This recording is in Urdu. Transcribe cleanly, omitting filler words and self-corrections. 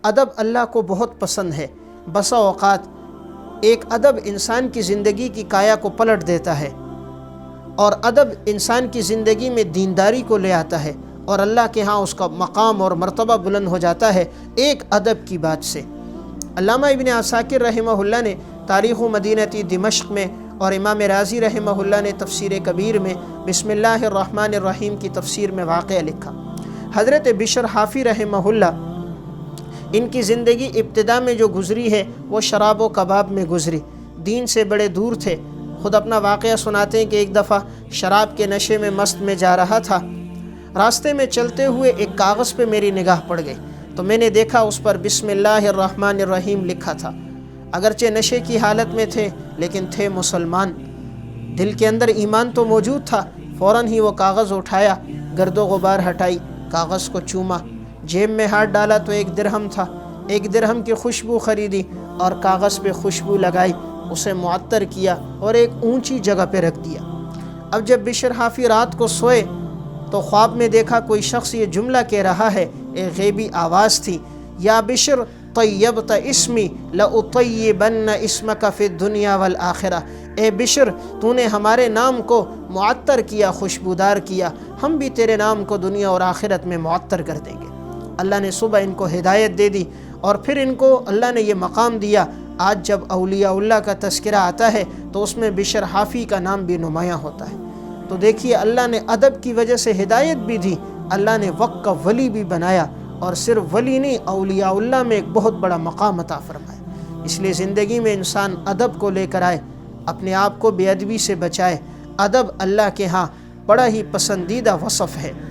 ادب اللہ کو بہت پسند ہے۔ بسا اوقات ایک ادب انسان کی زندگی کی کایا کو پلٹ دیتا ہے، اور ادب انسان کی زندگی میں دینداری کو لے آتا ہے، اور اللہ کے ہاں اس کا مقام اور مرتبہ بلند ہو جاتا ہے ایک ادب کی بات سے۔ علامہ ابن عساکر رحمہ اللہ نے تاریخ مدینہ دمشق میں، اور امام رازی رحمہ اللہ نے تفسیر کبیر میں بسم اللہ الرحمن الرحیم کی تفسیر میں واقعہ لکھا۔ حضرت بشر حافی رحمہ اللہ، ان کی زندگی ابتدا میں جو گزری ہے وہ شراب و کباب میں گزری، دین سے بڑے دور تھے۔ خود اپنا واقعہ سناتے ہیں کہ ایک دفعہ شراب کے نشے میں مست میں جا رہا تھا، راستے میں چلتے ہوئے ایک کاغذ پہ میری نگاہ پڑ گئی، تو میں نے دیکھا اس پر بسم اللہ الرحمن الرحیم لکھا تھا۔ اگرچہ نشے کی حالت میں تھے لیکن تھے مسلمان، دل کے اندر ایمان تو موجود تھا۔ فوراً ہی وہ کاغذ اٹھایا، گرد و غبار ہٹائی، کاغذ کو چوما، جیب میں ہاتھ ڈالا تو 1 درہم تھا، 1 درہم کی خوشبو خریدی اور کاغذ پہ خوشبو لگائی، اسے معطر کیا اور ایک اونچی جگہ پہ رکھ دیا۔ اب جب بشر حافی رات کو سوئے تو خواب میں دیکھا کوئی شخص یہ جملہ کہہ رہا ہے، ایک غیبی آواز تھی، یا بشر طیبت اسمی لأطیبن اسمک فی الدنیا والآخرہ، اے بشر تو نے ہمارے نام کو معطر کیا، خوشبودار کیا، ہم بھی تیرے نام کو دنیا اور آخرت میں معطر کر دیں گے۔ اللہ نے صبح ان کو ہدایت دے دی، اور پھر ان کو اللہ نے یہ مقام دیا۔ آج جب اولیاء اللہ کا تذکرہ آتا ہے تو اس میں بشر حافی کا نام بھی نمایاں ہوتا ہے۔ تو دیکھیے اللہ نے ادب کی وجہ سے ہدایت بھی دی، اللہ نے وقت کا ولی بھی بنایا، اور صرف ولی نہیں، اولیاء اللہ میں ایک بہت بڑا مقام عطا فرمایا۔ اس لیے زندگی میں انسان ادب کو لے کر آئے، اپنے آپ کو بے ادبی سے بچائے۔ ادب اللہ کے ہاں بڑا ہی پسندیدہ وصف ہے۔